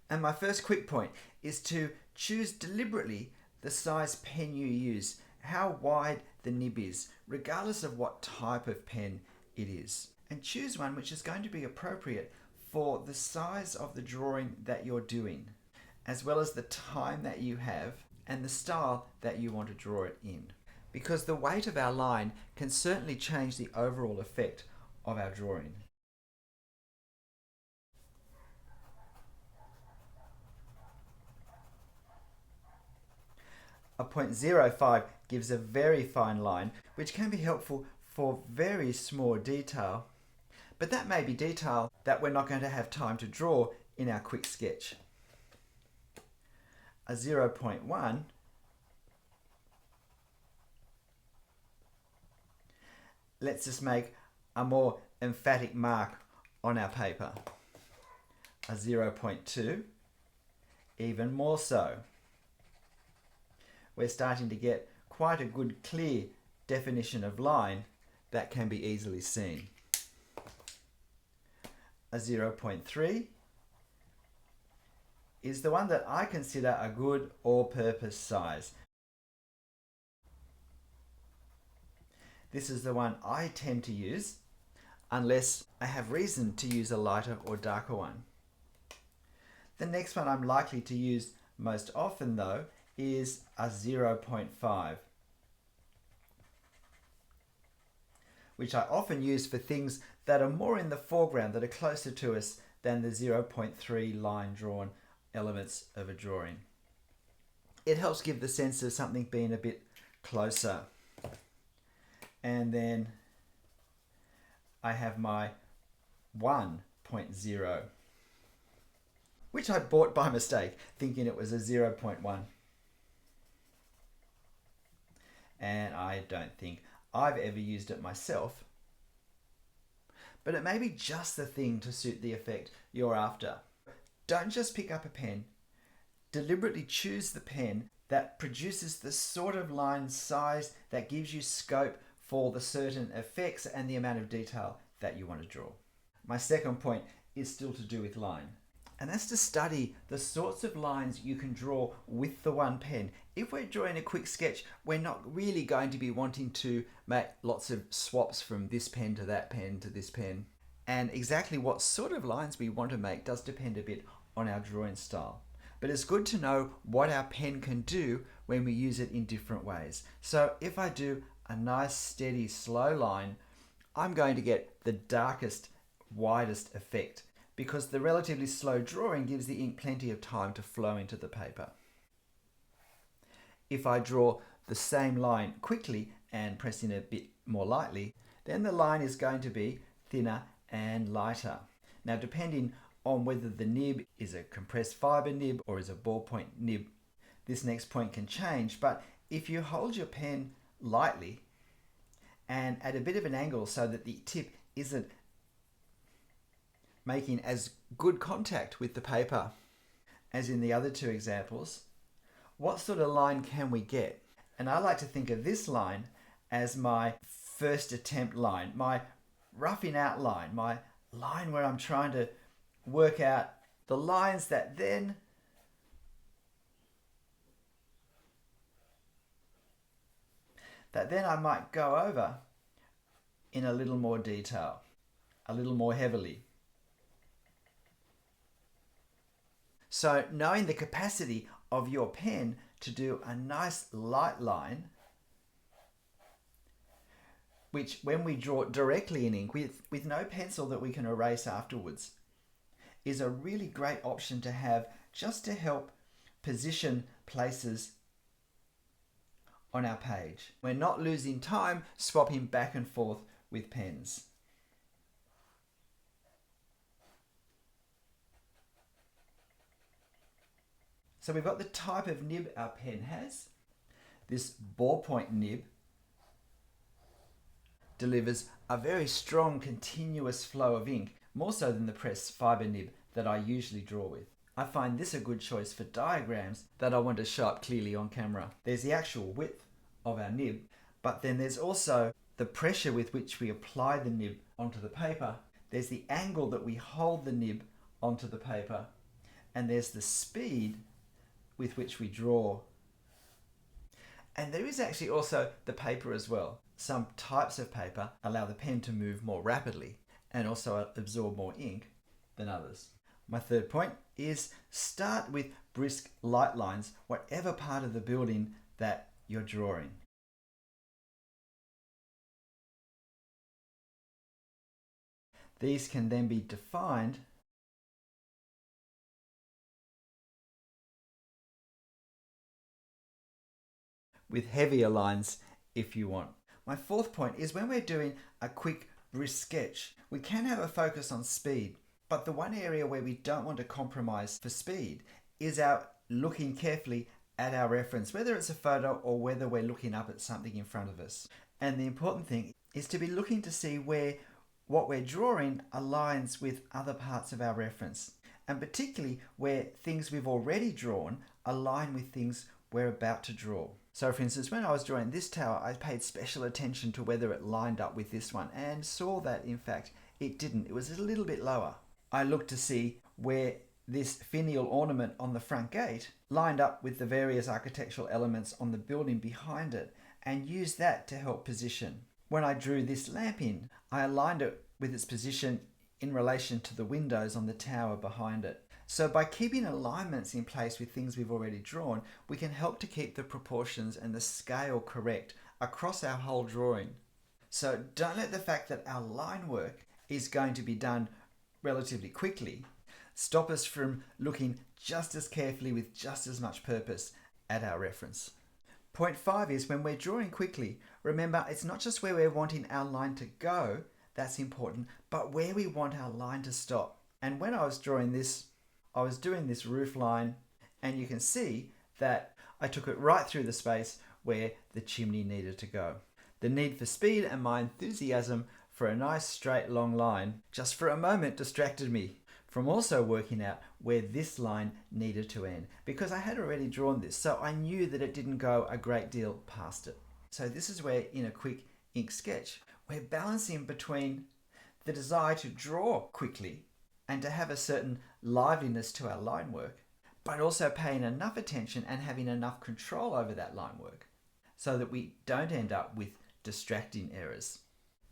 And my first quick point is to choose deliberately the size pen you use, how wide the nib is, regardless of what type of pen it is. And choose one which is going to be appropriate for the size of the drawing that you're doing, as well as the time that you have and the style that you want to draw it in. Because the weight of our line can certainly change the overall effect of our drawing. A 0.05 gives a very fine line, which can be helpful for very small detail, but that may be detail that we're not going to have time to draw in our quick sketch. A 0.1 lets us make a more emphatic mark on our paper. A 0.2, even more so. We're starting to get quite a good clear definition of line that can be easily seen. A 0.3 is the one that I consider a good all-purpose size. This is the one I tend to use unless I have reason to use a lighter or darker one. The next one I'm likely to use most often though is a 0.5, which I often use for things that are more in the foreground, that are closer to us than the 0.3 line drawn elements of a drawing. It helps give the sense of something being a bit closer. And then I have my 1.0, which I bought by mistake, thinking it was a 0.1. And I don't think I've ever used it myself, but it may be just the thing to suit the effect you're after. Don't just pick up a pen, deliberately choose the pen that produces the sort of line size that gives you scope for the certain effects and the amount of detail that you want to draw. My second point is still to do with line. And that's to study the sorts of lines you can draw with the one pen. If we're drawing a quick sketch, we're not really going to be wanting to make lots of swaps from this pen to that pen to this pen. And exactly what sort of lines we want to make does depend a bit on our drawing style. But it's good to know what our pen can do when we use it in different ways. So if I do a nice, steady, slow line, I'm going to get the darkest, widest effect, because the relatively slow drawing gives the ink plenty of time to flow into the paper. If I draw the same line quickly and press in a bit more lightly, then the line is going to be thinner and lighter. Now, depending on whether the nib is a compressed fiber nib or is a ballpoint nib, this next point can change, but if you hold your pen lightly and at a bit of an angle so that the tip isn't making as good contact with the paper as in the other two examples, what sort of line can we get? And I like to think of this line as my first attempt line, my roughing out line, my line where I'm trying to work out the lines that then I might go over in a little more detail, a little more heavily. So knowing the capacity of your pen to do a nice light line, which when we draw directly in ink with no pencil that we can erase afterwards, is a really great option to have just to help position places on our page. We're not losing time swapping back and forth with pens. So we've got the type of nib our pen has. This ballpoint nib delivers a very strong continuous flow of ink, more so than the pressed fiber nib that I usually draw with. I find this a good choice for diagrams that I want to show up clearly on camera. There's the actual width of our nib, but then there's also the pressure with which we apply the nib onto the paper. There's the angle that we hold the nib onto the paper. and there's the speed with which we draw. And there is actually also the paper as well. Some types of paper allow the pen to move more rapidly and also absorb more ink than others. My third point is start with brisk light lines, whatever part of the building that you're drawing. These can then be defined with heavier lines if you want. My fourth point is when we're doing a quick brisk sketch, we can have a focus on speed, but the one area where we don't want to compromise for speed is our looking carefully at our reference, whether it's a photo or whether we're looking up at something in front of us. And the important thing is to be looking to see where what we're drawing aligns with other parts of our reference, and particularly where things we've already drawn align with things we're about to draw. So for instance, when I was drawing this tower, I paid special attention to whether it lined up with this one and saw that in fact it didn't. It was a little bit lower. I looked to see where this finial ornament on the front gate lined up with the various architectural elements on the building behind it and used that to help position. When I drew this lamp in, I aligned it with its position in relation to the windows on the tower behind it. So by keeping alignments in place with things we've already drawn, we can help to keep the proportions and the scale correct across our whole drawing. So don't let the fact that our line work is going to be done relatively quickly stop us from looking just as carefully with just as much purpose at our reference. Point 5 is when we're drawing quickly, remember it's not just where we're wanting our line to go that's important, but where we want our line to stop. And when I was drawing this, I was doing this roof line, and you can see that I took it right through the space where the chimney needed to go. The need for speed and my enthusiasm for a nice straight long line just for a moment distracted me from also working out where this line needed to end, because I had already drawn this, so I knew that it didn't go a great deal past it. So this is where in a quick ink sketch, we're balancing between the desire to draw quickly and to have a certain liveliness to our line work, but also paying enough attention and having enough control over that line work so that we don't end up with distracting errors.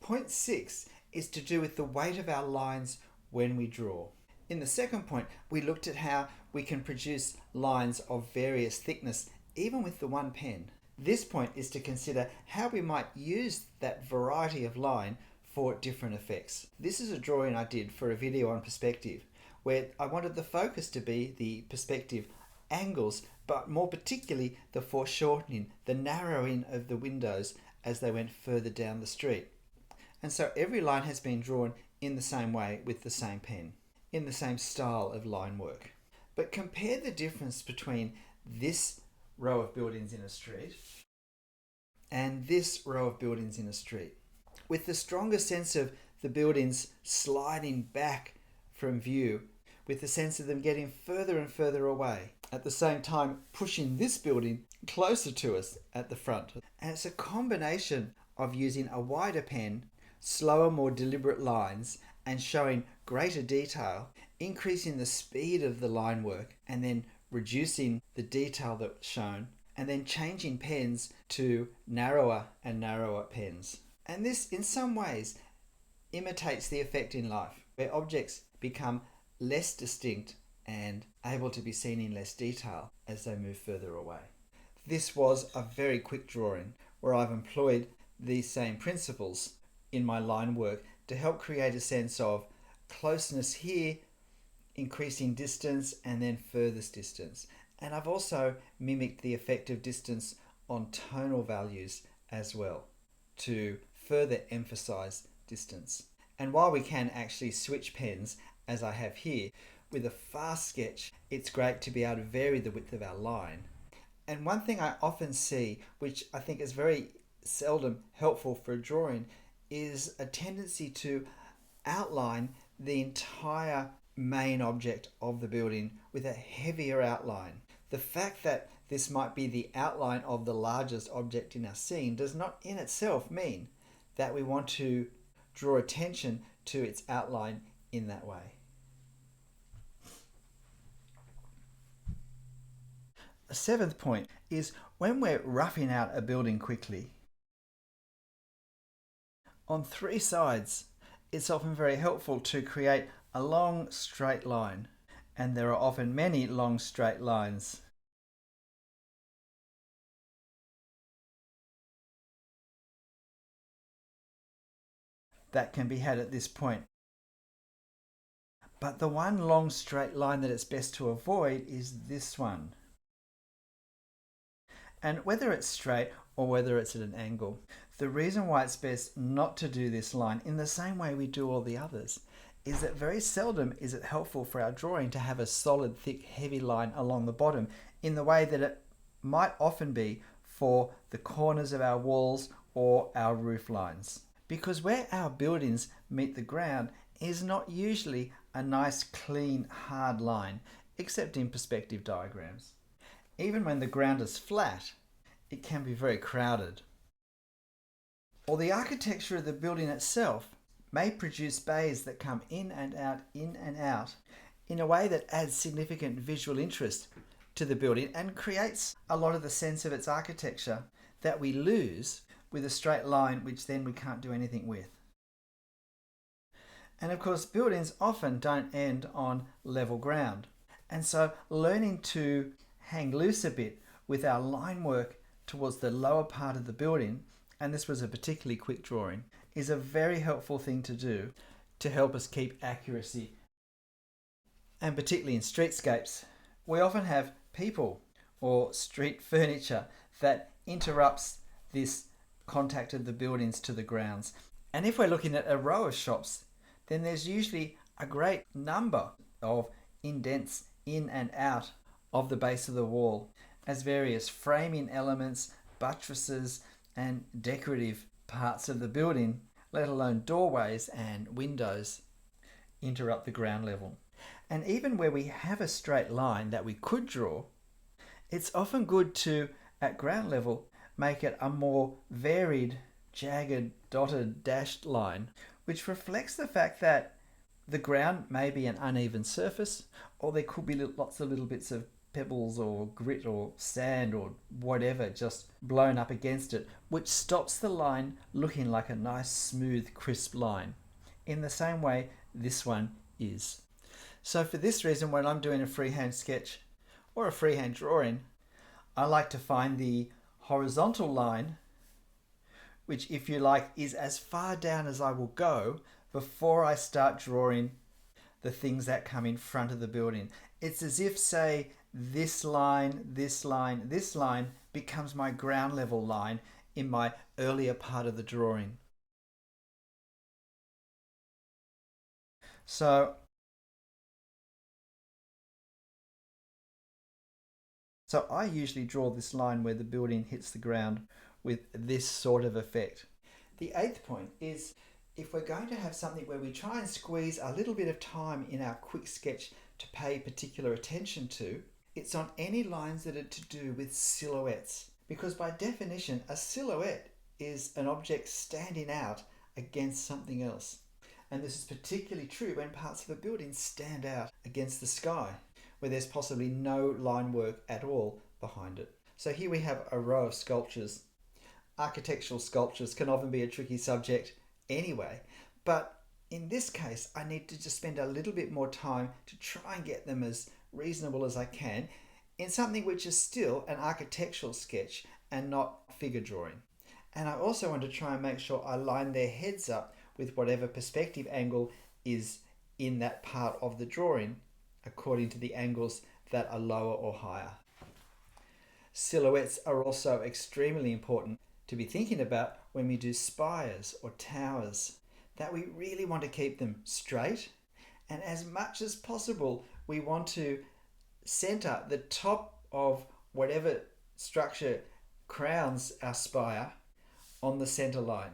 Point 6 is to do with the weight of our lines when we draw. In the second point, we looked at how we can produce lines of various thickness even with the one pen. This point is to consider how we might use that variety of line for different effects. This is a drawing I did for a video on perspective, where I wanted the focus to be the perspective angles, but more particularly the foreshortening, the narrowing of the windows as they went further down the street. And so every line has been drawn in the same way with the same pen, in the same style of line work. But compare the difference between this row of buildings in a street and this row of buildings in a street, with the stronger sense of the buildings sliding back from view, with the sense of them getting further and further away, at the same time pushing this building closer to us at the front. And it's a combination of using a wider pen, slower, more deliberate lines, and showing greater detail, increasing the speed of the line work, and then reducing the detail that's shown, and then changing pens to narrower and narrower pens. And this, in some ways, imitates the effect in life, where objects become less distinct and able to be seen in less detail as they move further away. This was a very quick drawing where I've employed these same principles in my line work to help create a sense of closeness here, increasing distance, and then furthest distance. And I've also mimicked the effect of distance on tonal values as well to further emphasize distance. And while we can actually switch pens, as I have here, with a fast sketch, it's great to be able to vary the width of our line. And one thing I often see, which I think is very seldom helpful for a drawing, is a tendency to outline the entire main object of the building with a heavier outline. The fact that this might be the outline of the largest object in our scene does not in itself mean that we want to draw attention to its outline in that way. A seventh point is when we're roughing out a building quickly. On three sides, it's often very helpful to create a long straight line, and there are often many long straight lines. That can be had at this point. But the one long straight line that it's best to avoid is this one. And whether it's straight or whether it's at an angle, the reason why it's best not to do this line in the same way we do all the others is that very seldom is it helpful for our drawing to have a solid, thick, heavy line along the bottom in the way that it might often be for the corners of our walls or our roof lines. Because where our buildings meet the ground is not usually a nice, clean, hard line, except in perspective diagrams. Even when the ground is flat, it can be very crowded. Or the architecture of the building itself may produce bays that come in and out in a way that adds significant visual interest to the building and creates a lot of the sense of its architecture that we lose with a straight line which then we can't do anything with. And of course, buildings often don't end on level ground. And so learning to hang loose a bit with our line work towards the lower part of the building, and this was a particularly quick drawing, is a very helpful thing to do to help us keep accuracy. And particularly in streetscapes, we often have people or street furniture that interrupts this contact of the buildings to the grounds. And if we're looking at a row of shops, then there's usually a great number of indents in and out of the base of the wall as various framing elements, buttresses and decorative parts of the building, let alone doorways and windows, interrupt the ground level. And even where we have a straight line that we could draw, it's often good to, at ground level, make it a more varied, jagged, dotted, dashed line, which reflects the fact that the ground may be an uneven surface, or there could be lots of little bits of pebbles or grit or sand or whatever just blown up against it, which stops the line looking like a nice, smooth, crisp line. In the same way, this one is. So for this reason, when I'm doing a freehand sketch or a freehand drawing, I like to find the horizontal line, which, if you like, is as far down as I will go before I start drawing the things that come in front of the building. It's as if, say, this line, this line, this line becomes my ground level line in my earlier part of the drawing. So I usually draw this line where the building hits the ground with this sort of effect. The eighth point is, if we're going to have something where we try and squeeze a little bit of time in our quick sketch to pay particular attention to, it's on any lines that are to do with silhouettes. Because by definition, a silhouette is an object standing out against something else. And this is particularly true when parts of a building stand out against the sky, where there's possibly no line work at all behind it. So here we have a row of sculptures. Architectural sculptures can often be a tricky subject anyway, but in this case I need to just spend a little bit more time to try and get them as reasonable as I can in something which is still an architectural sketch and not figure drawing. And I also want to try and make sure I line their heads up with whatever perspective angle is in that part of the drawing according to the angles that are lower or higher. Silhouettes are also extremely important to be thinking about when we do spires or towers, that we really want to keep them straight, and as much as possible we want to center the top of whatever structure crowns our spire on the center line,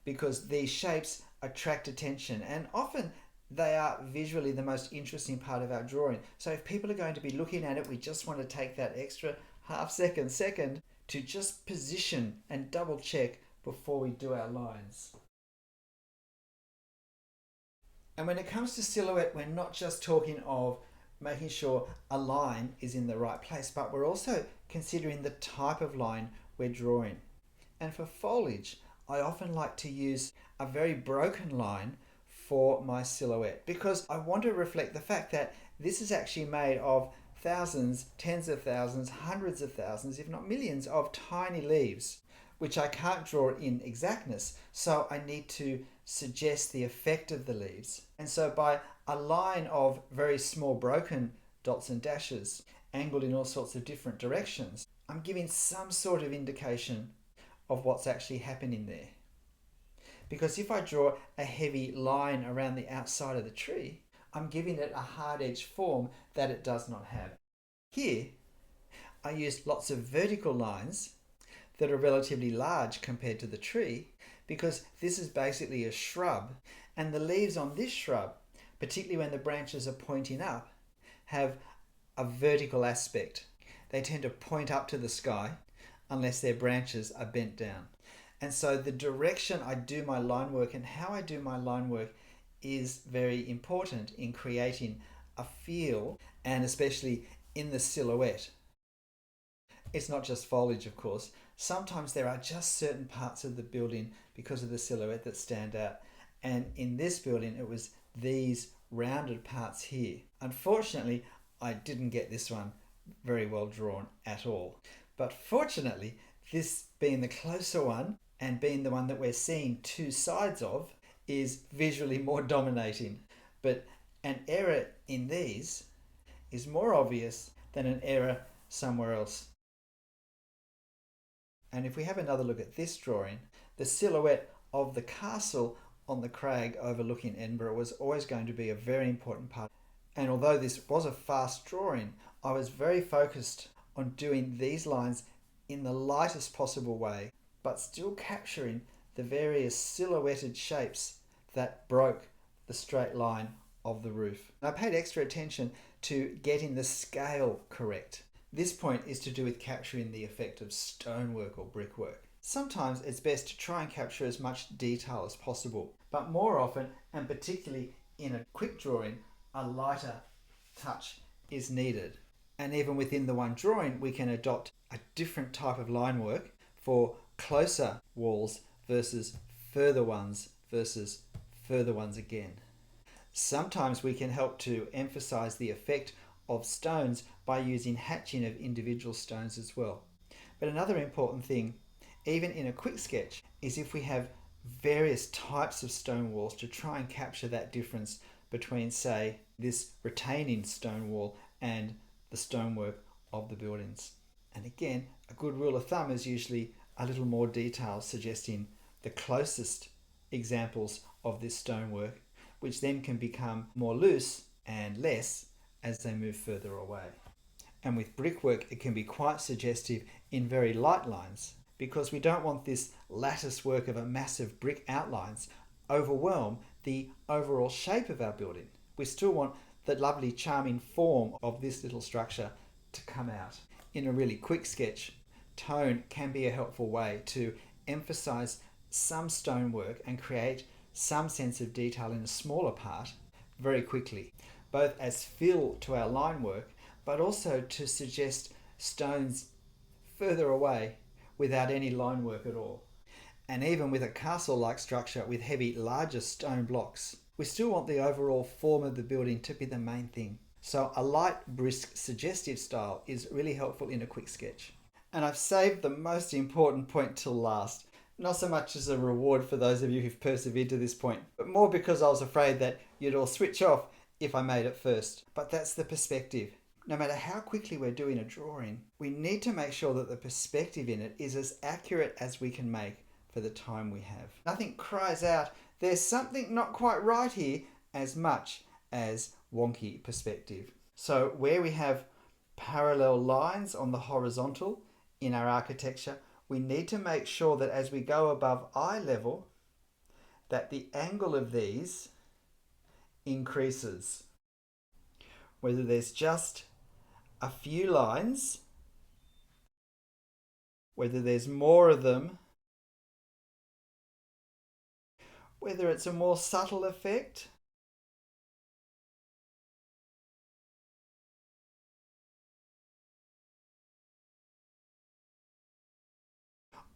because these shapes attract attention and often they are visually the most interesting part of our drawing. So if people are going to be looking at it, we just want to take that extra half second to just position and double check before we do our lines. And when it comes to silhouette, we're not just talking of making sure a line is in the right place, but we're also considering the type of line we're drawing. And for foliage, I often like to use a very broken line for my silhouette because I want to reflect the fact that this is actually made of thousands, tens of thousands, hundreds of thousands, if not millions of tiny leaves, which I can't draw in exactness. So I need to suggest the effect of the leaves. And so by a line of very small broken dots and dashes, angled in all sorts of different directions, I'm giving some sort of indication of what's actually happening there. Because if I draw a heavy line around the outside of the tree, I'm giving it a hard edge form that it does not have. Here, I used lots of vertical lines that are relatively large compared to the tree because this is basically a shrub, and the leaves on this shrub, particularly when the branches are pointing up, have a vertical aspect. They tend to point up to the sky unless their branches are bent down. And so the direction I do my line work and how I do my line work is very important in creating a feel, and especially in the silhouette. It's not just foliage, of course. Sometimes there are just certain parts of the building because of the silhouette that stand out. And in this building, it was these rounded parts here. Unfortunately, I didn't get this one very well drawn at all. But fortunately, this being the closer one and being the one that we're seeing two sides of is visually more dominating. But an error in these is more obvious than an error somewhere else. And if we have another look at this drawing, the silhouette of the castle on the crag overlooking Edinburgh was always going to be a very important part. And although this was a fast drawing, I was very focused on doing these lines in the lightest possible way, but still capturing the various silhouetted shapes that broke the straight line of the roof. And I paid extra attention to getting the scale correct. This point is to do with capturing the effect of stonework or brickwork. Sometimes it's best to try and capture as much detail as possible, but more often, and particularly in a quick drawing, a lighter touch is needed. And even within the one drawing, we can adopt a different type of line work for closer walls versus further ones versus further ones again. Sometimes we can help to emphasize the effect of stones by using hatching of individual stones as well. But another important thing, even in a quick sketch, is if we have various types of stone walls to try and capture that difference between, say, this retaining stone wall and the stonework of the buildings. And again, a good rule of thumb is usually a little more detail, suggesting the closest examples of this stonework, which then can become more loose and less as they move further away. And with brickwork, it can be quite suggestive in very light lines because we don't want this lattice work of a massive brick outlines overwhelm the overall shape of our building. We still want the lovely, charming form of this little structure to come out. In a really quick sketch, tone can be a helpful way to emphasize some stonework and create some sense of detail in a smaller part very quickly, both as fill to our line work, but also to suggest stones further away without any line work at all. And even with a castle-like structure with heavy, larger stone blocks, we still want the overall form of the building to be the main thing. So a light, brisk, suggestive style is really helpful in a quick sketch. And I've saved the most important point till last. Not so much as a reward for those of you who've persevered to this point, but more because I was afraid that you'd all switch off if I made it first. But that's the perspective. No matter how quickly we're doing a drawing, we need to make sure that the perspective in it is as accurate as we can make for the time we have. Nothing cries out, there's something not quite right here, as much as wonky perspective. So where we have parallel lines on the horizontal in our architecture, we need to make sure that as we go above eye level, that the angle of these increases. Whether there's just a few lines, whether there's more of them, whether it's a more subtle effect,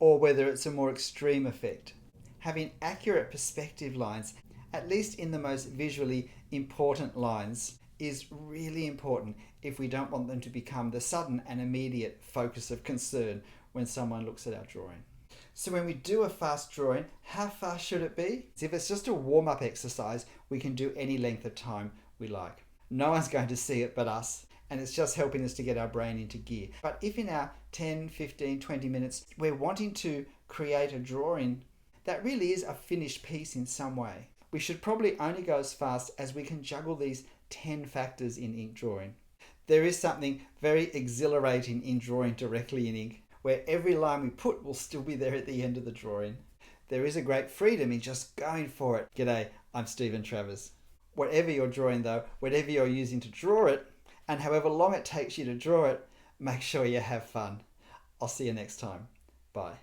or whether it's a more extreme effect. Having accurate perspective lines, at least in the most visually important lines, is really important if we don't want them to become the sudden and immediate focus of concern when someone looks at our drawing. So when we do a fast drawing, how fast should it be? If it's just a warm-up exercise, we can do any length of time we like. No one's going to see it but us, and it's just helping us to get our brain into gear. But if in our 10, 15, 20 minutes, we're wanting to create a drawing that really is a finished piece in some way, we should probably only go as fast as we can juggle these 10 factors in ink drawing. There is something very exhilarating in drawing directly in ink, where every line we put will still be there at the end of the drawing. There is a great freedom in just going for it. G'day, I'm Stephen Travers. Whatever you're drawing though, whatever you're using to draw it, and however long it takes you to draw it, make sure you have fun. I'll see you next time. Bye.